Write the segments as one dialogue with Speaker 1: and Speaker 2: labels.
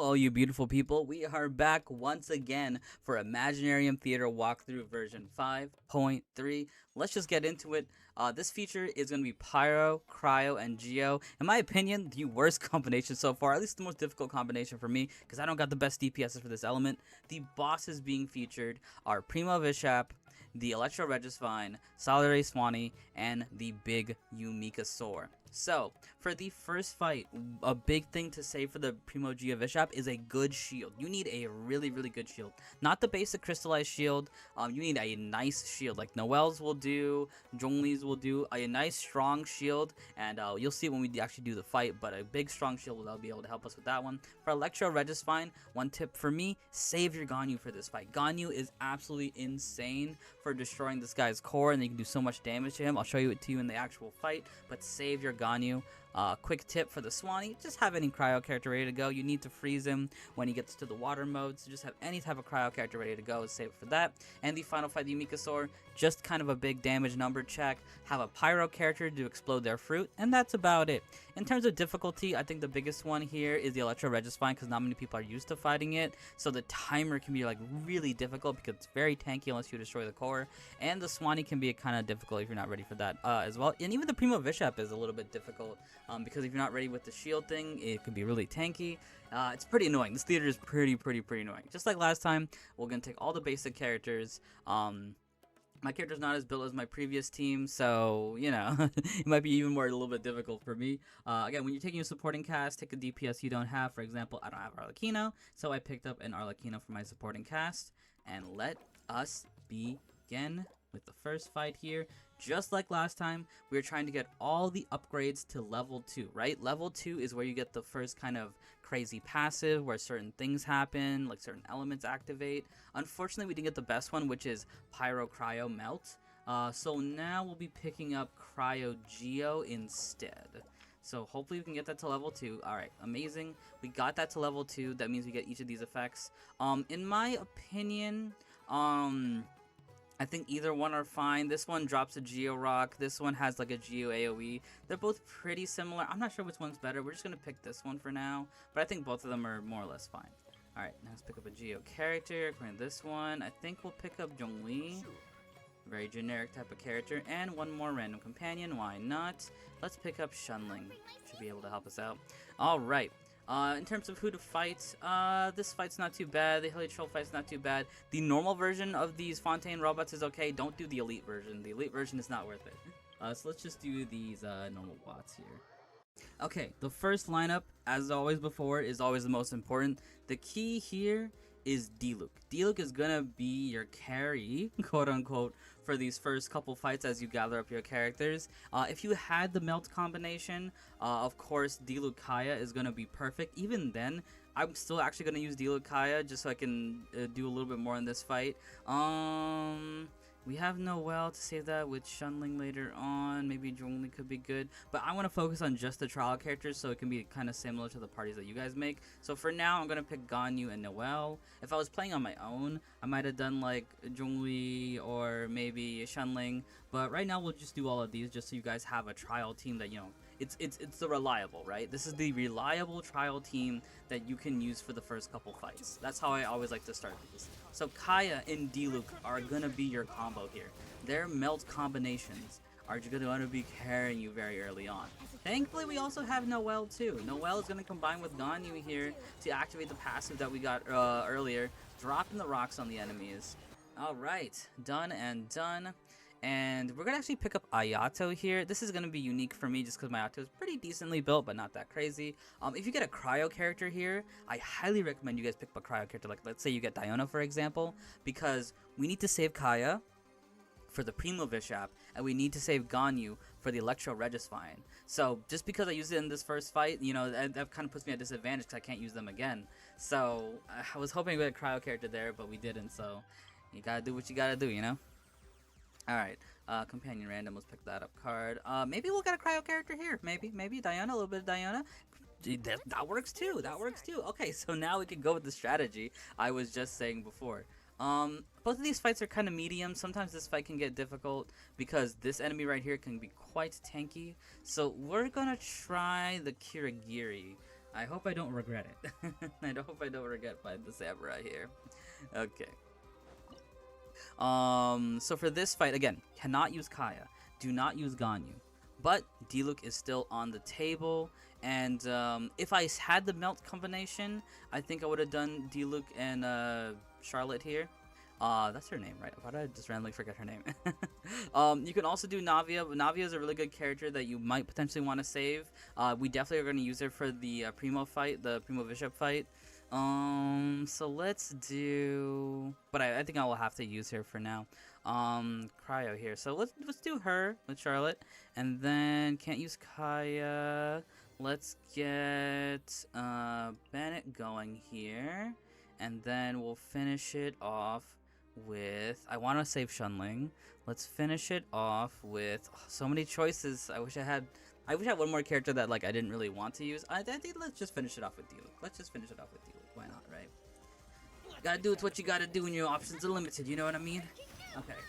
Speaker 1: all you beautiful people. We are back once again for Imaginarium Theater Walkthrough version 5.3. Let's just get into it. This feature is going to be Pyro, Cryo, and Geo. In my opinion, the worst combination so far, at least the most difficult combination for me, because I don't got the best DPSs for this element. The bosses being featured are Primo Geovishap, the Electro Regisvine, Solidary Swanee, and the big Umikasaur. So, for the first fight, a big thing to say for the Primo Geovishap is a good shield. You need a really good shield. Not the basic crystallized shield. You need a nice shield, like Noelle's will do, Zhongli's will do, a nice strong shield, and you'll see it when we actually do the fight, but a big strong shield will be able to help us with that one. For Electro Regisvine, one tip for me, save your Ganyu for this fight. Ganyu is absolutely insane for destroying this guy's core, and you can do so much damage to him. I'll show you it to you in the actual fight, but save your Ganyu. Quick tip for the Swanee, just have any cryo character ready to go. You need to freeze him when he gets to the water mode, so just have any type of cryo character ready to go. Save it for that. And the final fight, the Umikasaur, just kind of a big damage number check. Have a pyro character to explode their fruit, and that's about it. In terms of difficulty, I think the biggest one here is the Electro Regisvine, because not many people are used to fighting it, so the timer can be like really difficult because it's very tanky unless you destroy the core. And the Swanee can be kind of difficult if you're not ready for that as well. And even the Primo Geovishap is a little bit difficult because if you're not ready with the shield thing, it can be really tanky. It's pretty annoying. This theater is pretty annoying. Just like last time, we're gonna take all the basic characters. My character's not as built as my previous team, so, you know, it might be even more a little bit difficult for me. Again, when you're taking a supporting cast, take a DPS you don't have. For example, I don't have Arlecchino, so I picked up an Arlecchino for my supporting cast. And let us begin with the first fight here. Just like last time, we were trying to get all the upgrades to level 2, right? Level 2 is where you get the first kind of crazy passive where certain things happen, like certain elements activate. Unfortunately, we didn't get the best one, which is Pyro, Cryo, Melt. So now we'll be picking up Cryo Geo instead. So hopefully we can get that to level 2. Alright, amazing. We got that to level 2. That means we get each of these effects. In my opinion, I think either one are fine. This one drops a Geo Rock. This one has like a Geo AoE. They're both pretty similar. I'm not sure which one's better. We're just going to pick this one for now. But I think both of them are more or less fine. Alright, now let's pick up a Geo character. According to this one, I think we'll pick up Zhongli. Very generic type of character. And one more random companion. Why not? Let's pick up Shunling. Should be able to help us out. Alright. In terms of who to fight, this fight's not too bad. The Hilly Troll fight's not too bad. The normal version of these Fontaine robots is okay. Don't do the elite version. The elite version is not worth it. So let's just do these normal bots here. Okay, the first lineup, as always before, is always the most important. The key here is Diluc. Diluc is gonna be your carry, quote unquote, for these first couple fights as you gather up your characters. If you had the melt combination, of course Diluc Kaya is gonna be perfect. Even then, I'm still actually gonna use Diluc Kaya just so I can do a little bit more in this fight. We have Noelle to save that with Shunling later on. Maybe Zhongli could be good. But I want to focus on just the trial characters so it can be kind of similar to the parties that you guys make. So for now, I'm going to pick Ganyu and Noelle. If I was playing on my own, I might have done like Zhongli or maybe Shunling. But right now, we'll just do all of these just so you guys have a trial team that, you know, it's the reliable, right? This is the reliable trial team that you can use for the first couple fights. That's how I always like to start these. So Kaya and Diluc are gonna be your combo here. Their melt combinations are gonna be carrying you very early on. Thankfully, we also have Noelle too. Noelle is gonna combine with Ganyu here to activate the passive that we got earlier, dropping the rocks on the enemies. Alright, done and done. And we're going to actually pick up Ayato here. This is going to be unique for me just because my Ayato is pretty decently built, but not that crazy. If you get a cryo character here, I highly recommend you guys pick up a cryo character. Like, let's say you get Diona, for example, because we need to save Kaya for the Primo Geovishap, and we need to save Ganyu for the Electro Regisvine. So, just because I used it in this first fight, you know, that kind of puts me at disadvantage because I can't use them again. So, I was hoping we had a cryo character there, but we didn't, so you gotta do what you gotta do, you know? Alright, companion random, let's pick that up card. Maybe we'll get a cryo character here. Maybe Diona, a little bit of Diona. That works too, Okay, so now we can go with the strategy I was just saying before. Both of these fights are kind of medium. Sometimes this fight can get difficult because this enemy right here can be quite tanky. So we're gonna try the Kirigiri. I hope I don't regret it. I hope I don't regret fighting the samurai here. Okay. So for this fight, again, cannot use Kaya. Do not use Ganyu. But Diluc is still on the table. And if I had the melt combination, I think I would have done Diluc and Charlotte here. That's her name, right? Why did I just randomly forget her name? You can also do Navia, but Navia is a really good character that you might potentially want to save. We definitely are going to use her for the Primo fight, the Primo Geovishap fight. So let's do, but I think I will have to use her for now. Cryo here. So let's do her with Charlotte, and then can't use Kaya. Let's get Bennett going here, and then we'll finish it off with, I want to save Shunling. Let's finish it off with so many choices. I wish I had one more character that like I didn't really want to use. I think let's just finish it off with Diluc. Let's just finish it off with Diluc. Why not, right? Gotta do what you gotta do when your options are limited. You know what I mean? Okay.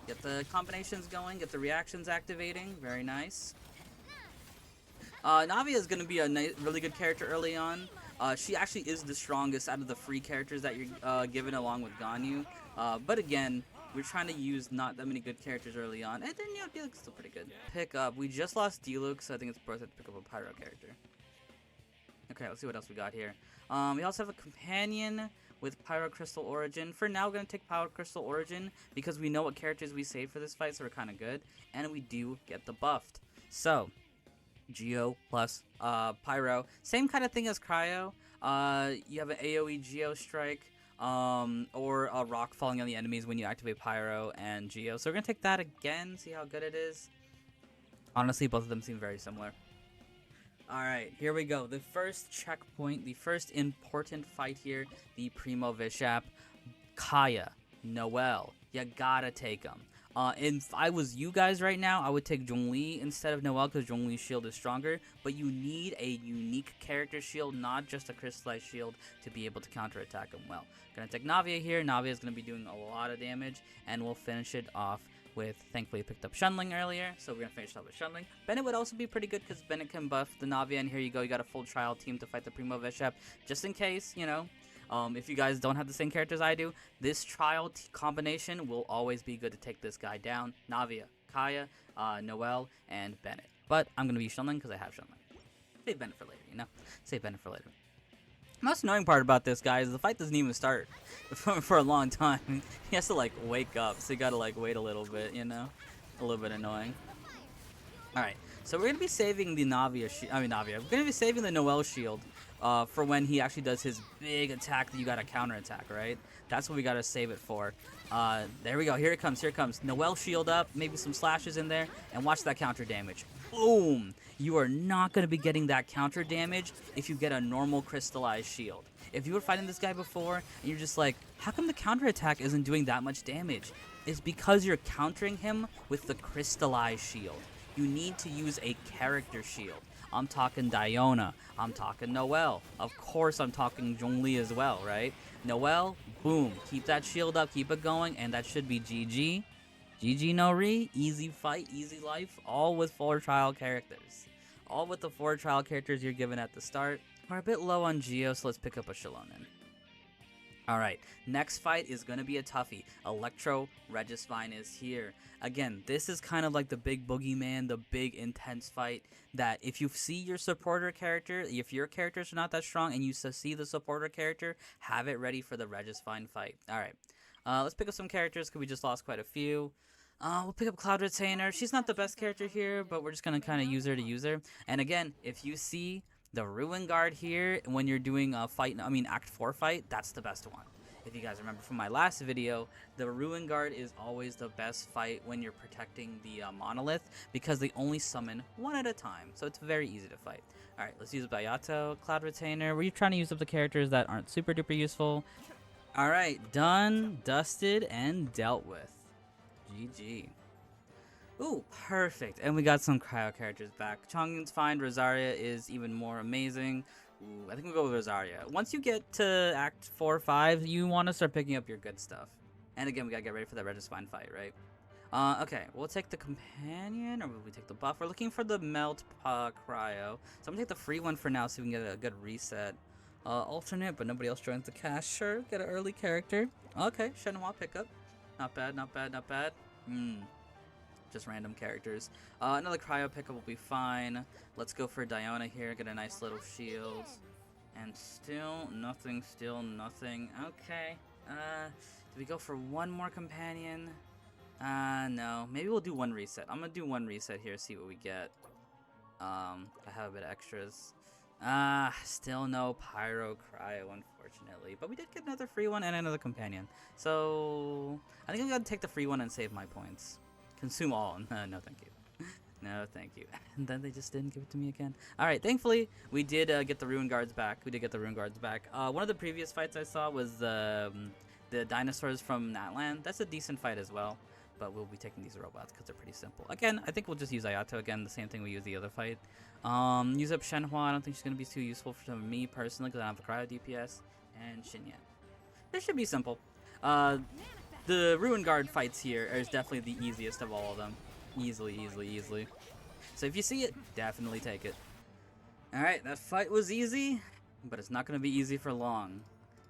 Speaker 1: Get the combinations going. Get the reactions activating. Very nice. Navia is gonna be a really good character early on. She actually is the strongest out of the free characters that you're given along with Ganyu. But again, we're trying to use not that many good characters early on. And then, you know, Diluc's still pretty good. Pick up. We just lost Diluc, so I think it's worth it to pick up a Pyro character. Okay, let's see what else we got here. We also have a companion with Pyro Crystal Origin. For now, we're going to take Pyro Crystal Origin because we know what characters we saved for this fight, so we're kind of good. And we do get the buffed. So, Geo plus Pyro. Same kind of thing as Cryo. You have an AoE Geo Strike. Or a rock falling on the enemies when you activate Pyro and Geo. So we're going to take that again, see how good it is. Honestly, both of them seem very similar. Alright, here we go. The first checkpoint, the first important fight here, the Primo Geovishap. Kaya, Noelle, you gotta take them. If I was you guys right now, I would take Zhongli instead of Noelle because Zhongli's shield is stronger. But you need a unique character shield, not just a crystallized shield, to be able to counterattack him well. Gonna take Navia here. Navia is gonna be doing a lot of damage, and we'll finish it off with, thankfully, picked up Shunling earlier, so we're gonna finish off with Shunling. Bennett would also be pretty good because Bennett can buff the Navia, and here you go. You got a full trial team to fight the Primo Geovishap, just in case, you know. If you guys don't have the same characters I do, this trial combination will always be good to take this guy down. Navia, Kaya, Noelle, and Bennett. But I'm going to be Shunling because I have Shunling. Save Bennett for later, you know? Save Bennett for later. The most annoying part about this guy is the fight doesn't even start for a long time. He has to, like, wake up, so you gotta, like, wait a little bit, you know? A little bit annoying. Alright, so we're going to be saving the Navia we're going to be saving the Noelle shield. For when he actually does his big attack that you gotta counterattack, right? That's what we gotta save it for. There we go. Here it comes. Here it comes. Noelle shield up. Maybe some slashes in there. And watch that counter damage. Boom! You are not gonna be getting that counter damage if you get a normal crystallized shield. If you were fighting this guy before and you're just like, how come the counterattack isn't doing that much damage? It's because you're countering him with the crystallized shield. You need to use a character shield. I'm talking Diona. I'm talking Noelle. Of course, I'm talking Zhongli as well, right? Noelle, boom. Keep that shield up. Keep it going. And that should be GG. GG no re. Easy fight. Easy life. All with 4 trial characters. All with the 4 trial characters you're given at the start. We're a bit low on Geo, so let's pick up a Shalonen. Alright, next fight is going to be a toughie. Electro Regisvine is here. Again, this is kind of like the big boogeyman, the big intense fight that if you see your supporter character, if your characters are not that strong and you see the supporter character, have it ready for the Regisvine fight. Alright, let's pick up some characters because we just lost quite a few. We'll pick up Cloud Retainer. She's not the best character here, but we're just going to kind of use her to use her. And again, if you see the Ruin Guard here, when you're doing a fight, Act 4 fight, that's the best one. If you guys remember from my last video, the Ruin Guard is always the best fight when you're protecting the Monolith, because they only summon 1 at a time, so it's very easy to fight. Alright, let's use Bayato, Cloud Retainer. We're trying to use up the characters that aren't super duper useful. Alright, done, dusted, and dealt with. GG. Ooh, perfect. And we got some cryo characters back. Chongyun's fine. Rosaria is even more amazing. Ooh, I think we'll go with Rosaria. Once you get to Act 4 or 5, you want to start picking up your good stuff. And again, we gotta get ready for that Regisvine fight, right? Okay, we'll take the companion, or will we take the buff? We're looking for the melt cryo. So I'm gonna take the free one for now so we can get a good reset. Alternate, but nobody else joins the cast. Sure, get an early character. Okay, Shenhua pickup. Not bad, not bad, not bad. Just random characters. Another cryo pickup will be fine. Let's go for Diona here, get a nice little shield. And still nothing, still nothing. Okay. Do we go for one more companion? No. Maybe we'll do one reset. I'm gonna do one reset here, see what we get. I have a bit of extras. Still no Pyro Cryo, unfortunately. But we did get another free one and another companion. So, I think I'm gonna take the free one and save my points. Consume all. No, thank you. No, thank you. And then they just didn't give it to me again. Alright, thankfully, we did get the Ruin Guards back. One of the previous fights I saw was the dinosaurs from Natlan. That's a decent fight as well. But we'll be taking these robots because they're pretty simple. Again, I think we'll just use Ayato again, the same thing we used the other fight. Use up Shenhua. I don't think she's going to be too useful for me personally because I don't have the cryo DPS. And Xinyan. This should be simple. The Ruin Guard fights here is definitely the easiest of all of them. Easily, easily, easily. So if you see it, definitely take it. Alright, that fight was easy, but it's not going to be easy for long.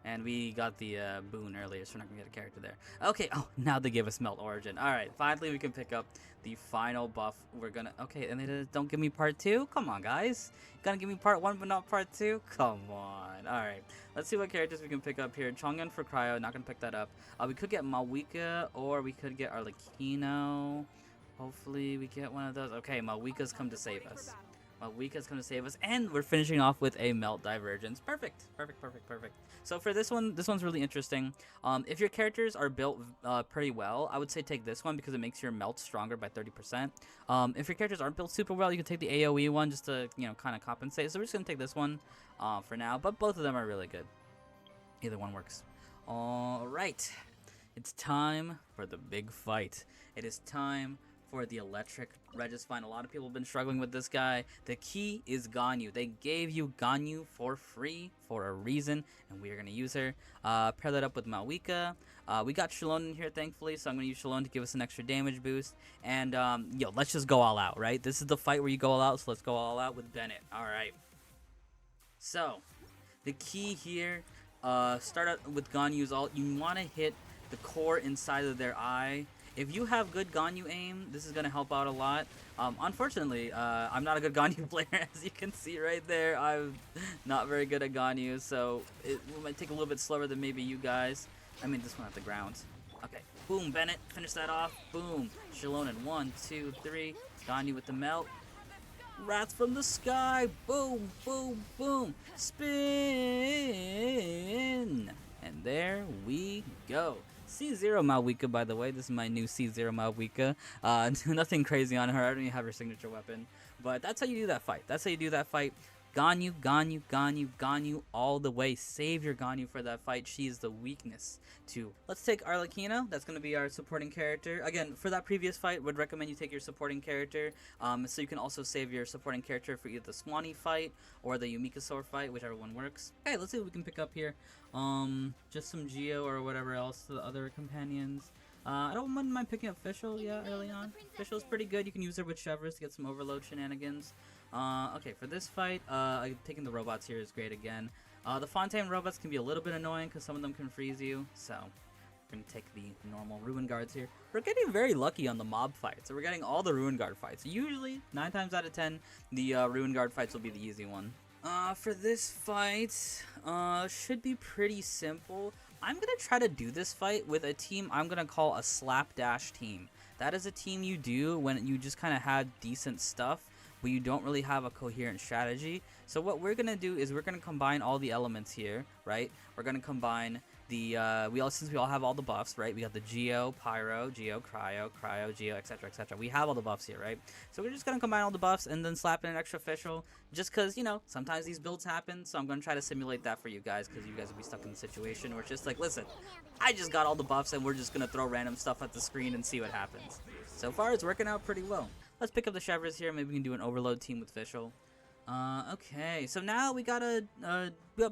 Speaker 1: And we got the boon earlier, so we're not going to get a character there. Okay, oh, now they give us Melt Origin. Alright, finally we can pick up the final buff. We're going to... Okay, and they don't give me part 2? Come on, guys. You gotta give me part 1, but not part 2? Come on. Alright, let's see what characters we can pick up here. Chongyun for Cryo, not going to pick that up. We could get Malwika, or we could get Arlecchino. Hopefully we get one of those. Okay, Malwika's come to save us. Malwika's come to save us, and we're finishing off with a Melt Divergence. Perfect, perfect, perfect, perfect. So for this one's really interesting. If your characters are built pretty well, I would say take this one because it makes your Melt stronger by 30%. If your characters aren't built super well, you can take the AoE one just to, kind of compensate. So we're just going to take this one for now, but both of them are really good. Either one works. Alright, it's time for the big fight. It is time for the Electric Regisvine. A lot of people have been struggling with this guy. The key is Ganyu. They gave you Ganyu for free for a reason, and we are going to use her. Pair that up with Malwika. We got Shalon in here, thankfully, so I'm going to use Shalon to give us an extra damage boost. And, let's just go all out, right? This is the fight where you go all out, so let's go all out with Bennett. Alright. So, the key here, start out with Ganyu's ult. You want to hit the core inside of their eye. If you have good Ganyu aim, this is going to help out a lot. Unfortunately, I'm not a good Ganyu player, as you can see right there. I'm not very good at Ganyu, so it might take a little bit slower than maybe you guys. I mean, this one at the ground. Okay, boom, Bennett, finish that off. Boom, Shallonen, 1, 2, 3. Ganyu with the melt. Wrath from the sky. Boom, boom, boom. Spin. And there we go. C0 Malwika, by the way. This is my new C0 Malwika. Nothing crazy on her. I don't even have her signature weapon. But that's how you do that fight. That's how you do that fight. Ganyu, Ganyu, Ganyu, Ganyu all the way. Save your Ganyu for that fight. She is the weakness too. Let's take Arlecchino. That's going to be our supporting character. Again, for that previous fight, would recommend you take your supporting character. So you can also save your supporting character for either the Swanee fight or the Yumikasaur fight, whichever one works. Okay, let's see what we can pick up here. Just some Geo or whatever else to the other companions. I don't mind picking up Fischl, early on. Fischl's pretty good. You can use her with Chevers to get some overload shenanigans. Okay, for this fight, taking the robots here is great again. The Fontaine robots can be a little bit annoying because some of them can freeze you, so we're going to take the normal Ruin Guards here. We're getting very lucky on the mob fights, so we're getting all the Ruin Guard fights. Usually, 9 times out of 10, the Ruin Guard fights will be the easy one. For this fight, should be pretty simple. I'm going to try to do this fight with a team I'm going to call a slapdash team. That is a team you do when you just kind of had decent stuff, but you don't really have a coherent strategy. So what we're going to do is we're going to combine all the elements here, right? We're going to combine the, since we all have all the buffs, right? We got the Geo, Pyro, Geo, Cryo, Geo, etc, etc. We have all the buffs here, right? So we're just going to combine all the buffs and then slap in an extra Fischl, just because, sometimes these builds happen. So I'm going to try to simulate that for you guys, because you guys will be stuck in a situation where it's just like, listen, I just got all the buffs and we're just going to throw random stuff at the screen and see what happens. So far, it's working out pretty well. Let's pick up the Chevers here. Maybe we can do an overload team with Fischl. Okay, so now we got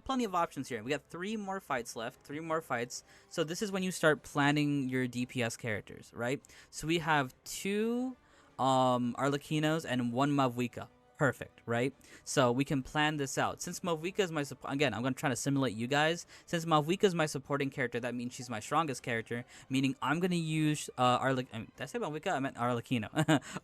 Speaker 1: plenty of options here. We got 3 more fights left, 3 more fights. So this is when you start planning your DPS characters, right? So we have 2 Arlequinos and 1 Mavuika. Perfect, right? So we can plan this out. Since Mavuika is my again, I'm gonna try to simulate you guys. Since Mavuika is my supporting character, that means she's my strongest character. Meaning I'm gonna use did I say Mavuika? I meant Arlecchino.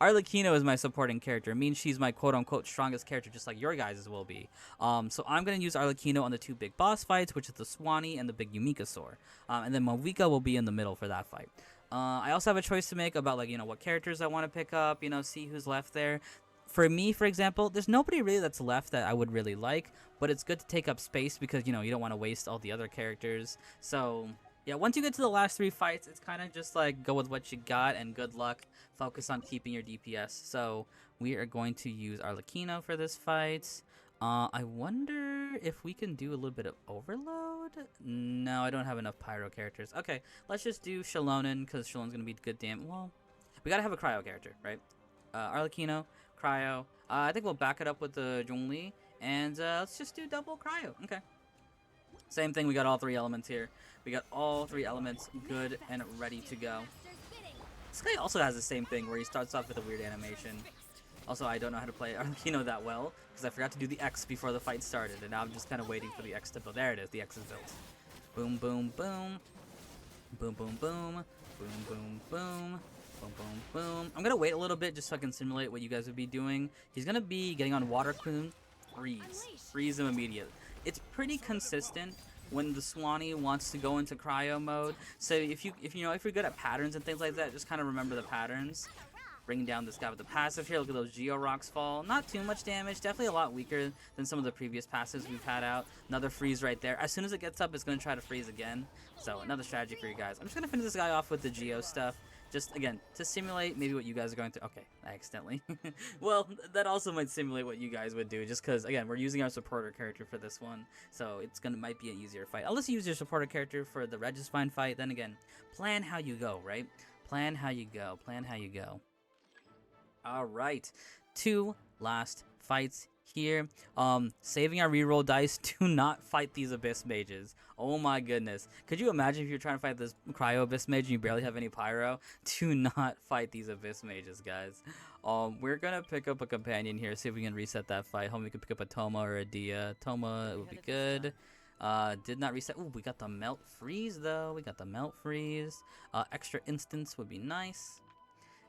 Speaker 1: Arlecchino is my supporting character. It means she's my quote-unquote strongest character, just like your guys' will be. So I'm going to use Arlecchino on the 2 big boss fights, which is the Swanee and the big Yumikasaur. And then Mavuika will be in the middle for that fight. I also have a choice to make about, like, what characters I want to pick up, see who's left there. For me, for example, there's nobody really that's left that I would really like, but it's good to take up space because, you don't want to waste all the other characters. So yeah, once you get to the last 3 fights, it's kind of just like go with what you got and good luck. Focus on keeping your DPS. So we are going to use Arlecchino for this fight. I wonder if we can do a little bit of overload. No, I don't have enough pyro characters. Okay, let's just do Shalonen because Shalonen's gonna be good damn. Well, we gotta have a cryo character, right? Arlecchino, cryo. I think we'll back it up with the Zhongli, and let's just do double cryo. Okay. Same thing. We got all 3 elements here. We got all 3 elements good and ready to go. This guy also has the same thing where he starts off with a weird animation. Also, I don't know how to play Arlecchino that well because I forgot to do the X before the fight started, and now I'm just kind of waiting for the X to build. There it is. The X is built. Boom, boom, boom. Boom, boom, boom. Boom, boom, boom. Boom, boom, boom. I'm gonna wait a little bit just so I can simulate what you guys would be doing. He's gonna be getting on Water Queen. Freeze him immediately. It's pretty consistent when the Swanee wants to go into cryo mode. So if you're good at patterns and things like that, just kind of remember the patterns. Bringing down this guy with the passive here. Look at those Geo Rocks fall. Not too much damage. Definitely a lot weaker than some of the previous passives we've had out. Another freeze right there. As soon as it gets up, it's going to try to freeze again. So another strategy for you guys. I'm just going to finish this guy off with the Geo stuff. Just, again, to simulate maybe what you guys are going through. Okay, I accidentally. Well, that also might simulate what you guys would do. Just because, again, we're using our supporter character for this one. So it's might be an easier fight. Unless you use your supporter character for the Regisvine fight. Then again, plan how you go, right? Plan how you go. Plan how you go. Alright, 2 last fights here. Saving our reroll dice to not fight these Abyss Mages. Oh my goodness. Could you imagine if you're trying to fight this Cryo Abyss Mage and you barely have any Pyro? Do not fight these Abyss Mages, guys. We're gonna pick up a companion here, see if we can reset that fight. Hopefully we can pick up a Toma or a Dia. Toma would be good. Did not reset. Ooh, we got the Melt Freeze though. We got the Melt Freeze. Extra Instance would be nice.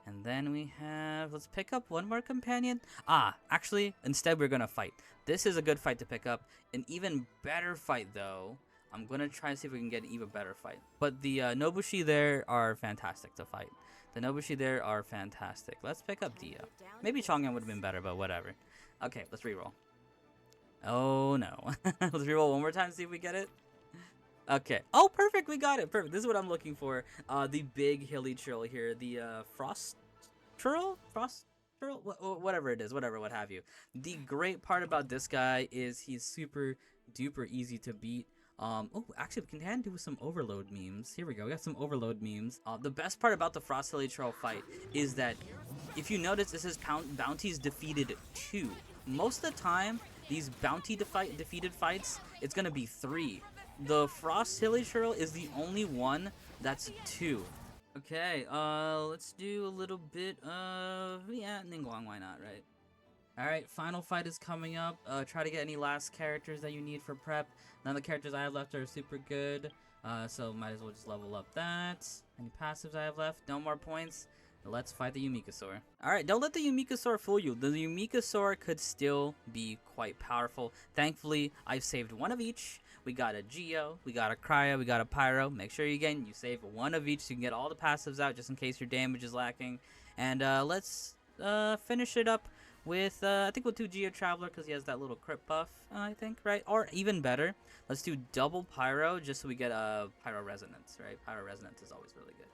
Speaker 1: And then we have, let's pick up one more companion. Actually, instead we're gonna fight. This is a good fight to pick up. An even better fight though. I'm gonna try to see if we can get an even better fight. But the Nobushi there are fantastic to fight. The Nobushi there are fantastic. Let's pick up Dia. Maybe Chongyun would have been better, but whatever. Okay, let's reroll. Oh no. Let's reroll one more time, see if we get it. Okay. Oh, perfect. We got it. Perfect. This is what I'm looking for. The big hilly trill here. The frost trill? Frost trill? Whatever it is. Whatever, what have you. The great part about this guy is he's super duper easy to beat. Oh, actually, we can do some overload memes. Here we go. We got some overload memes. The best part about the frost hilly trill fight is that if you notice, this is bounties defeated 2. Most of the time, these bounty defeated fights, it's gonna be 3. The Frost Hilly Churl is the only one that's 2. Okay, let's do a little bit of, yeah, Ningguang, why not, right? Alright, final fight is coming up. Try to get any last characters that you need for prep. None of the characters I have left are super good, so might as well just level up that. Any passives I have left? No more points. Let's fight the Yumikasaur. Alright, don't let the Yumikasaur fool you. The Yumikasaur could still be quite powerful. Thankfully, I've saved one of each. We got a Geo, we got a Cryo, we got a Pyro. Make sure you save one of each so you can get all the passives out just in case your damage is lacking. And let's finish it up with, I think we'll do Geo Traveler because he has that little crit buff, I think, right? Or even better, let's do double Pyro just so we get a Pyro Resonance, right? Pyro Resonance is always really good.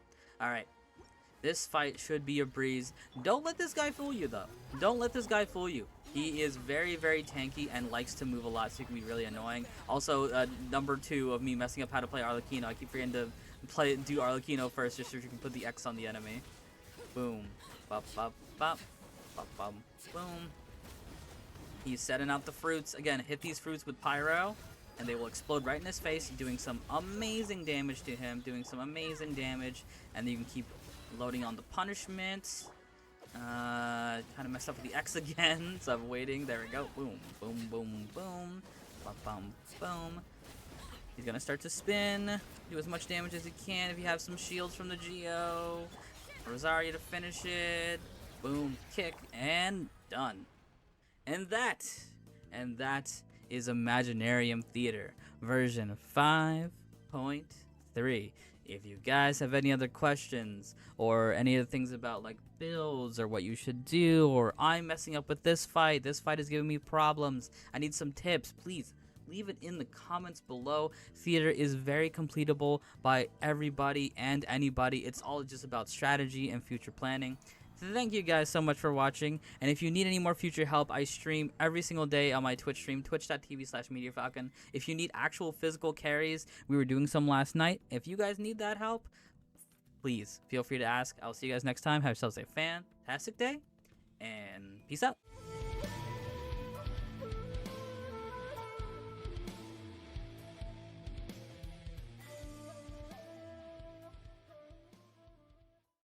Speaker 1: Alright. This fight should be a breeze. Don't let this guy fool you, though. Don't let this guy fool you. He is very, very tanky and likes to move a lot, so he can be really annoying. Also, number 2 of me messing up how to play Arlecchino. I keep forgetting to do Arlecchino first, just so you can put the X on the enemy. Boom. Bop, bop, bop. Bop, bop. Boom. He's setting out the fruits. Again, hit these fruits with Pyro, and they will explode right in his face, doing some amazing damage to him, doing some amazing damage. And then you can keep loading on the punishments. Kind of messed up with the X again, so I'm waiting. There we go. Boom, boom, boom, boom. Bum, bum, boom. He's gonna start to spin. Do as much damage as he can if you have some shields from the Geo. Rosario to finish it. Boom, kick, and done. And that is Imaginarium Theater version 5.3. If you guys have any other questions or any other things about like builds or what you should do, or I'm messing up with this fight is giving me problems, I need some tips, please leave it in the comments below. Theater is very completable by everybody and anybody. It's all just about strategy and future planning. So thank you guys so much for watching, and if you need any more future help, I stream every single day on my Twitch stream, twitch.tv/MeteorFalcon. If you need actual physical carries, we were doing some last night. If you guys need that help, please feel free to ask. I'll see you guys next time. Have yourselves a fantastic day, and peace out.